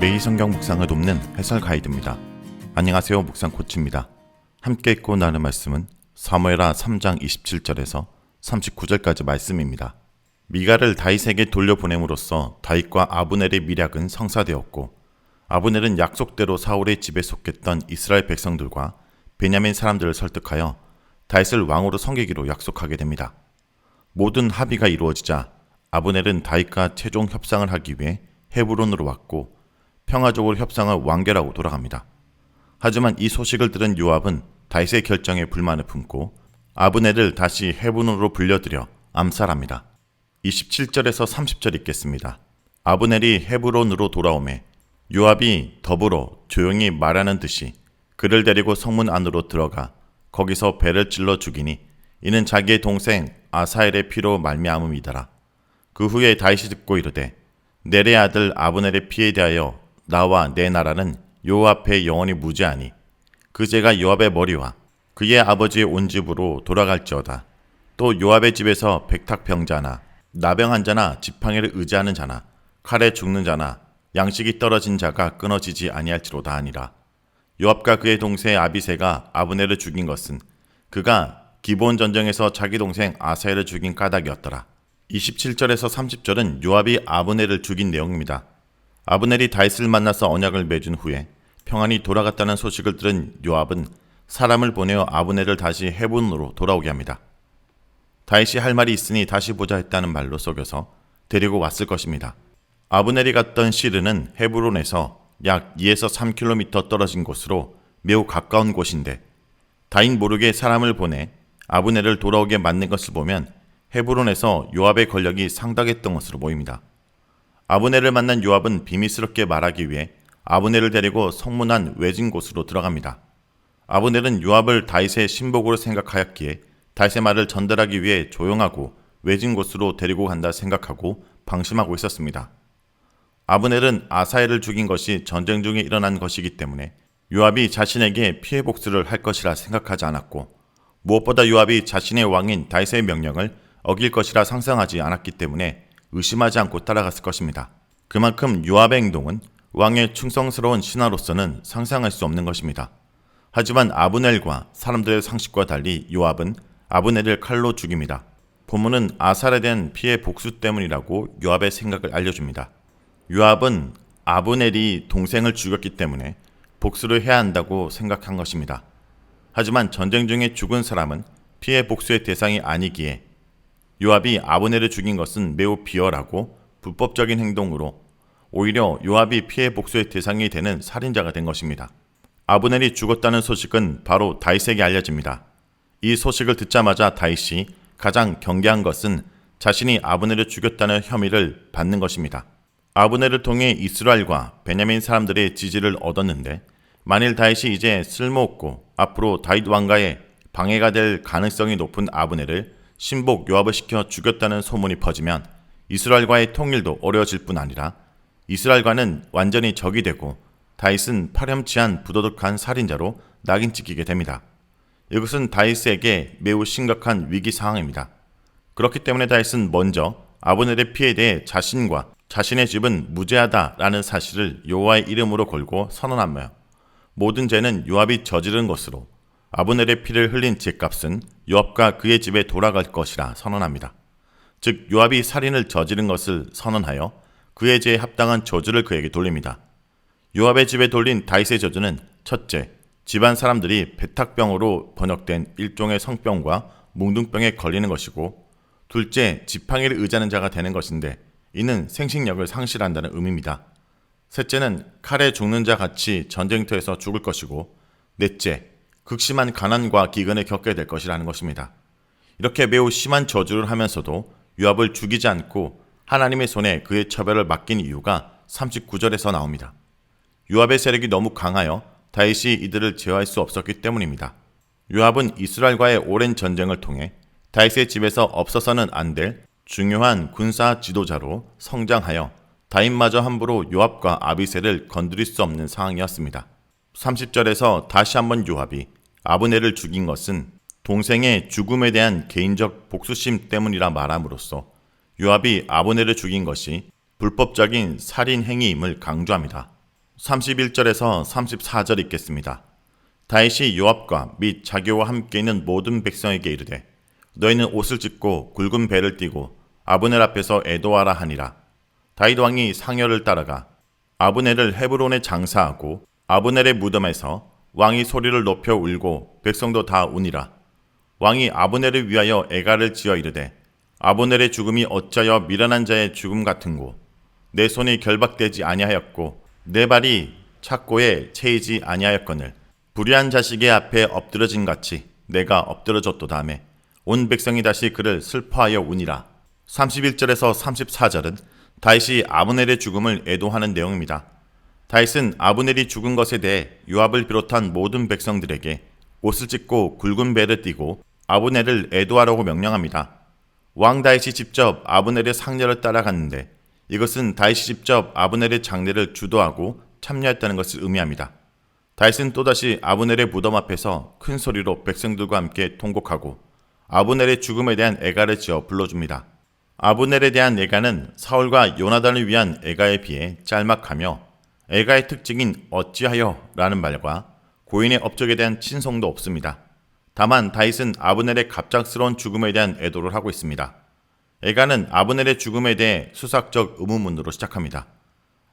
매일 성경 묵상을 돕는 해설 가이드입니다. 안녕하세요. 묵상 코치입니다. 함께 읽고 나눈 말씀은 사무엘하 3장 27절에서 39절까지 말씀입니다. 미갈을 다윗에게 돌려보냄으로써 다윗과 아브넬의 밀약은 성사되었고, 아브넬은 약속대로 사울의 집에 속했던 이스라엘 백성들과 베냐민 사람들을 설득하여 다윗을 왕으로 섬기기로 약속하게 됩니다. 모든 합의가 이루어지자 아브넬은 다윗과 최종 협상을 하기 위해 헤브론으로 왔고, 평화적으로 협상을 완결하고 돌아갑니다. 하지만 이 소식을 들은 요압은 다윗의 결정에 불만을 품고 아브넬을 다시 헤브론으로 불려들여 암살합니다. 27절에서 30절 읽겠습니다. 아브넬이 헤브론으로 돌아오매 요압이 더불어 조용히 말하는 듯이 그를 데리고 성문 안으로 들어가 거기서 배를 찔러 죽이니 이는 자기의 동생 아사엘의 피로 말미암음이더라. 그 후에 다윗이 듣고 이르되 넬의 아들 아브넬의 피에 대하여 나와 내 나라는 여호와 앞에 영원히 무죄하니 그 죄가 요압의 머리와 그의 아버지의 온 집으로 돌아갈지어다. 또 요압의 집에서 백탁병자나 나병한 자나 지팡이를 의지하는 자나 칼에 죽는 자나 양식이 떨어진 자가 끊어지지 아니할지로다 하니라. 요압과 그의 동생 아비새가 아브넬을 죽인 것은 그가 기브온 전쟁에서 자기 동생 아사엘을 죽인 까닭이었더라. 27절에서 30절은 요압이 아브넬을 죽인 내용입니다. 아브넬이 다윗을 만나서 언약을 맺은 후에 평안히 돌아갔다는 소식을 들은 요압은 사람을 보내어 아브넬을 다시 헤브론으로 돌아오게 합니다. 다윗이 할 말이 있으니 다시 보자 했다는 말로 속여서 데리고 왔을 것입니다. 아브넬이 갔던 시르는 헤브론에서 약 2에서 3km 떨어진 곳으로 매우 가까운 곳인데 다윗 모르게 사람을 보내 아브넬을 돌아오게 만든 것을 보면 헤브론에서 요압의 권력이 상당했던 것으로 보입니다. 아브넬을 만난 요압은 비밀스럽게 말하기 위해 아브넬을 데리고 성문 안 외진 곳으로 들어갑니다. 아브넬은 요압을 다윗의 신복으로 생각하였기에 다윗의 말을 전달하기 위해 조용하고 외진 곳으로 데리고 간다 생각하고 방심하고 있었습니다. 아브넬은 아사엘을 죽인 것이 전쟁 중에 일어난 것이기 때문에 요압이 자신에게 피해 복수를 할 것이라 생각하지 않았고, 무엇보다 요압이 자신의 왕인 다윗의 명령을 어길 것이라 상상하지 않았기 때문에 의심하지 않고 따라갔을 것입니다. 그만큼 요압의 행동은 왕의 충성스러운 신하로서는 상상할 수 없는 것입니다. 하지만 아브넬과 사람들의 상식과 달리 요압은 아브넬을 칼로 죽입니다. 본문은 아살에 대한 피해 복수 때문이라고 요압의 생각을 알려줍니다. 요압은 아브넬이 동생을 죽였기 때문에 복수를 해야 한다고 생각한 것입니다. 하지만 전쟁 중에 죽은 사람은 피해 복수의 대상이 아니기에 요압이 아브넬을 죽인 것은 매우 비열하고 불법적인 행동으로 오히려 요압이 피해 복수의 대상이 되는 살인자가 된 것입니다. 아브넬이 죽었다는 소식은 바로 다윗에게 알려집니다. 이 소식을 듣자마자 다윗이 가장 경계한 것은 자신이 아브넬을 죽였다는 혐의를 받는 것입니다. 아브넬을 통해 이스라엘과 베냐민 사람들의 지지를 얻었는데 만일 다윗이 이제 쓸모없고 앞으로 다윗 왕가에 방해가 될 가능성이 높은 아브넬을 신복 요압을 시켜 죽였다는 소문이 퍼지면 이스라엘과의 통일도 어려워질 뿐 아니라 이스라엘과는 완전히 적이 되고 다윗은 파렴치한 부도덕한 살인자로 낙인 찍히게 됩니다. 이것은 다윗에게 매우 심각한 위기 상황입니다. 그렇기 때문에 다윗은 먼저 아브넬의 피해에 대해 자신과 자신의 집은 무죄하다라는 사실을 여호와의 이름으로 걸고 선언하며 모든 죄는 요압이 저지른 것으로 아브넬의 피를 흘린 죄값은 요압과 그의 집에 돌아갈 것이라 선언합니다. 즉 요압이 살인을 저지른 것을 선언하여 그의 죄에 합당한 저주를 그에게 돌립니다. 요압의 집에 돌린 다윗의 저주는 첫째, 집안 사람들이 배탁병으로 번역된 일종의 성병과 뭉둥병에 걸리는 것이고, 둘째, 지팡이를 의지하는 자가 되는 것인데 이는 생식력을 상실한다는 의미입니다. 셋째는 칼에 죽는 자 같이 전쟁터에서 죽을 것이고, 넷째, 극심한 가난과 기근을 겪게 될 것이라는 것입니다. 이렇게 매우 심한 저주를 하면서도 요압을 죽이지 않고 하나님의 손에 그의 처벌을 맡긴 이유가 39절에서 나옵니다. 요압의 세력이 너무 강하여 다윗이 이들을 제어할 수 없었기 때문입니다. 요압은 이스라엘과의 오랜 전쟁을 통해 다윗의 집에서 없어서는 안 될 중요한 군사 지도자로 성장하여 다윗마저 함부로 요압과 아비새를 건드릴 수 없는 상황이었습니다. 30절에서 다시 한번 요압이 아브넬을 죽인 것은 동생의 죽음에 대한 개인적 복수심 때문이라 말함으로써 요압이 아브넬을 죽인 것이 불법적인 살인 행위임을 강조합니다. 31절에서 34절 읽겠습니다. 다윗이 요압과 및 자기와 함께 있는 모든 백성에게 이르되 너희는 옷을 찢고 굵은 배를 띠고 아브넬 앞에서 애도하라 하니라. 다윗 왕이 상여를 따라가 아브넬을 헤브론에 장사하고 아브넬의 무덤에서 왕이 소리를 높여 울고 백성도 다 우니라. 왕이 아브넬을 위하여 애가를 지어 이르되 아브넬의 죽음이 어찌하여 미련한 자의 죽음 같은고 내 손이 결박되지 아니하였고 내 발이 착고에 채이지 아니하였거늘 불의한 자식의 앞에 엎드러진 같이 내가 엎드러졌도다 하매 온 백성이 다시 그를 슬퍼하여 우니라. 31절에서 34절은 다윗이 아브넬의 죽음을 애도하는 내용입니다. 다윗은 아브넬이 죽은 것에 대해 요압을 비롯한 모든 백성들에게 옷을 찢고 굵은 배를 띠고 아브넬을 애도하라고 명령합니다. 왕 다윗이 직접 아브넬의 상려를 따라갔는데 이것은 다윗이 직접 아브넬의 장례를 주도하고 참여했다는 것을 의미합니다. 다윗은 또다시 아브넬의 무덤 앞에서 큰 소리로 백성들과 함께 통곡하고 아브넬의 죽음에 대한 애가를 지어 불러줍니다. 아브넬에 대한 애가는 사울과 요나단을 위한 애가에 비해 짤막하며 애가의 특징인 어찌하여 라는 말과 고인의 업적에 대한 친송도 없습니다. 다만 다윗은 아브넬의 갑작스러운 죽음에 대한 애도를 하고 있습니다. 애가는 아브넬의 죽음에 대해 수삭적 의문문으로 시작합니다.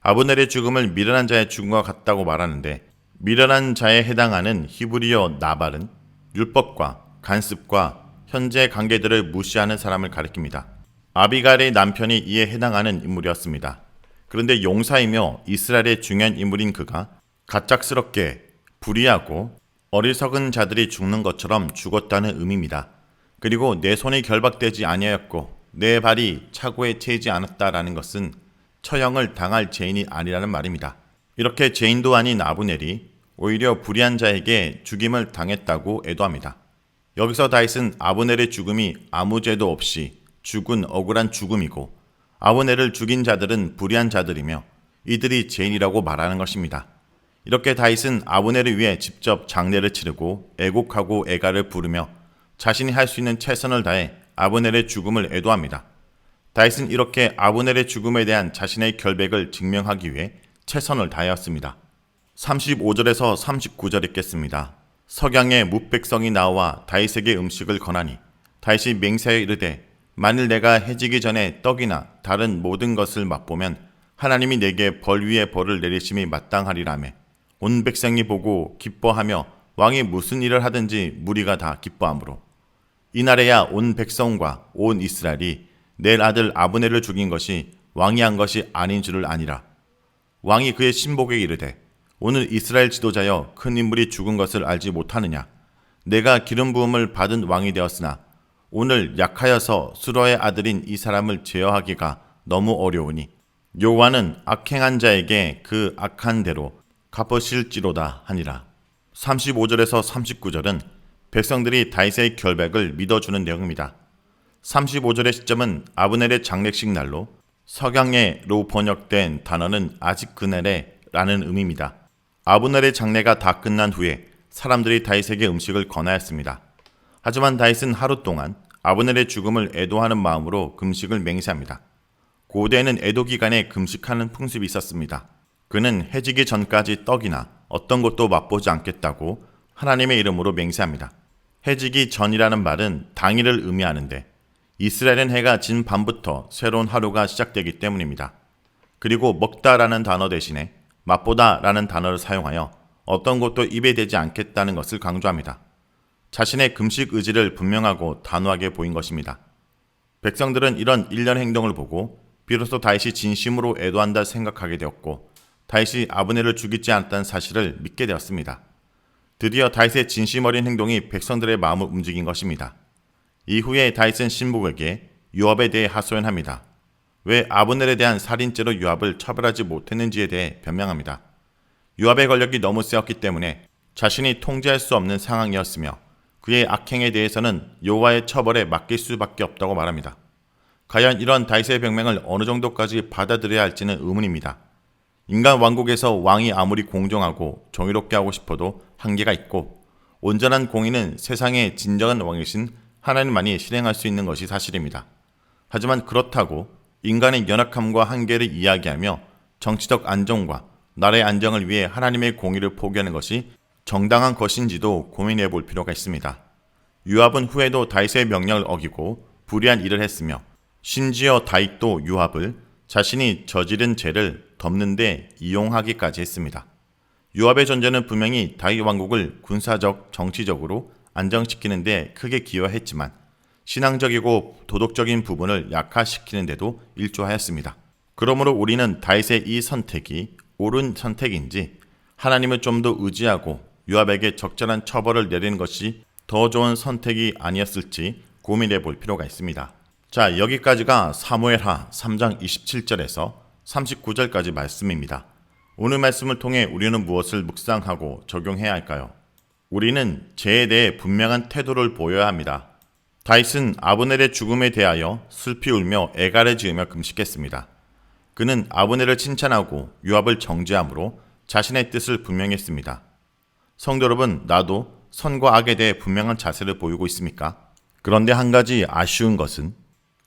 아브넬의 죽음을 미련한 자의 죽음과 같다고 말하는데 미련한 자에 해당하는 히브리어 나발은 율법과 간습과 현재 관계들을 무시하는 사람을 가리킵니다. 아비갈의 남편이 이에 해당하는 인물이었습니다. 그런데 용사이며 이스라엘의 중요한 인물인 그가 갑작스럽게 불의하고 어리석은 자들이 죽는 것처럼 죽었다는 의미입니다. 그리고 내 손이 결박되지 아니하였고 내 발이 차고에 채이지 않았다라는 것은 처형을 당할 죄인이 아니라는 말입니다. 이렇게 죄인도 아닌 아브넬이 오히려 불의한 자에게 죽임을 당했다고 애도합니다. 여기서 다윗은 아브넬의 죽음이 아무 죄도 없이 죽은 억울한 죽음이고 아브넬을 죽인 자들은 불의한 자들이며 이들이 죄인이라고 말하는 것입니다. 이렇게 다윗은 아브넬을 위해 직접 장례를 치르고 애곡하고 애가를 부르며 자신이 할 수 있는 최선을 다해 아브넬의 죽음을 애도합니다. 다윗은 이렇게 아브넬의 죽음에 대한 자신의 결백을 증명하기 위해 최선을 다하였습니다. 35절에서 39절 읽겠습니다. 석양에 뭇백성이 나와 다윗에게 음식을 권하니 다윗이 맹세하여 이르되 만일 내가 해지기 전에 떡이나 다른 모든 것을 맛보면 하나님이 내게 벌 위에 벌을 내리심이 마땅하리라며 온 백성이 보고 기뻐하며 왕이 무슨 일을 하든지 무리가 다 기뻐하므로 이날에야 온 백성과 온 이스라엘이 내 아들 아브넬을 죽인 것이 왕이 한 것이 아닌 줄을 아니라. 왕이 그의 신복에게 이르되 오늘 이스라엘 지도자여 큰 인물이 죽은 것을 알지 못하느냐. 내가 기름 부음을 받은 왕이 되었으나 오늘 약하여서 수러의 아들인 이 사람을 제어하기가 너무 어려우니 여호와는 악행한 자에게 그 악한 대로 갚으실지로다 하니라. 35절에서 39절은 백성들이 다윗의 결백을 믿어주는 내용입니다. 35절의 시점은 아브넬의 장례식 날로 석양에로 번역된 단어는 아직 그날에 라는 의미입니다. 아브넬의 장례가 다 끝난 후에 사람들이 다윗에게 음식을 권하였습니다. 하지만 다윗은 하루 동안 아브넬의 죽음을 애도하는 마음으로 금식을 맹세합니다. 고대에는 애도 기간에 금식하는 풍습이 있었습니다. 그는 해지기 전까지 떡이나 어떤 것도 맛보지 않겠다고 하나님의 이름으로 맹세합니다. 해지기 전이라는 말은 당일을 의미하는데 이스라엘은 해가 진 밤부터 새로운 하루가 시작되기 때문입니다. 그리고 먹다라는 단어 대신에 맛보다라는 단어를 사용하여 어떤 것도 입에 대지 않겠다는 것을 강조합니다. 자신의 금식 의지를 분명하고 단호하게 보인 것입니다. 백성들은 이런 일련 행동을 보고 비로소 다윗이 진심으로 애도한다 생각하게 되었고 다윗이 아브넬을 죽이지 않았다는 사실을 믿게 되었습니다. 드디어 다윗의 진심 어린 행동이 백성들의 마음을 움직인 것입니다. 이후에 다윗은 신복에게 요압에 대해 하소연합니다. 왜 아브넬에 대한 살인죄로 요압을 처벌하지 못했는지에 대해 변명합니다. 요압의 권력이 너무 세었기 때문에 자신이 통제할 수 없는 상황이었으며 그의 악행에 대해서는 여호와의 처벌에 맡길 수밖에 없다고 말합니다. 과연 이런 다윗의 병명을 어느 정도까지 받아들여야 할지는 의문입니다. 인간 왕국에서 왕이 아무리 공정하고 정의롭게 하고 싶어도 한계가 있고 온전한 공의는 세상의 진정한 왕이신 하나님만이 실행할 수 있는 것이 사실입니다. 하지만 그렇다고 인간의 연약함과 한계를 이야기하며 정치적 안정과 나라의 안정을 위해 하나님의 공의를 포기하는 것이 정당한 것인지도 고민해 볼 필요가 있습니다. 요압은 후에도 다윗의 명령을 어기고 불의한 일을 했으며 심지어 다윗도 요압을 자신이 저지른 죄를 덮는 데 이용하기까지 했습니다. 요압의 존재는 분명히 다윗 왕국을 군사적, 정치적으로 안정시키는 데 크게 기여했지만 신앙적이고 도덕적인 부분을 약화시키는 데도 일조하였습니다. 그러므로 우리는 다윗의 이 선택이 옳은 선택인지 하나님을 좀 더 의지하고 요압에게 적절한 처벌을 내리는 것이 더 좋은 선택이 아니었을지 고민해 볼 필요가 있습니다. 자, 여기까지가 사무엘하 3장 27절에서 39절까지 말씀입니다. 오늘 말씀을 통해 우리는 무엇을 묵상하고 적용해야 할까요? 우리는 죄에 대해 분명한 태도를 보여야 합니다. 다윗은 아브넬의 죽음에 대하여 슬피 울며 애가를 지으며 금식했습니다. 그는 아브넬을 칭찬하고 요압을 정죄함으로 자신의 뜻을 분명히 했습니다. 성도 여러분, 나도 선과 악에 대해 분명한 자세를 보이고 있습니까? 그런데 한 가지 아쉬운 것은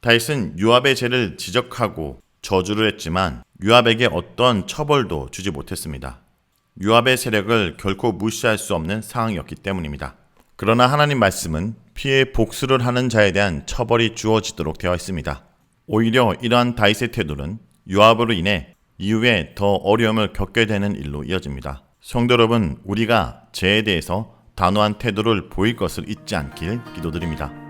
다윗은 요압의 죄를 지적하고 저주를 했지만 요압에게 어떤 처벌도 주지 못했습니다. 요압의 세력을 결코 무시할 수 없는 상황이었기 때문입니다. 그러나 하나님 말씀은 피해 복수를 하는 자에 대한 처벌이 주어지도록 되어 있습니다. 오히려 이러한 다윗의 태도는 요압으로 인해 이후에 더 어려움을 겪게 되는 일로 이어집니다. 성도 여러분, 우리가 죄에 대해서 단호한 태도를 보일 것을 잊지 않길 기도드립니다.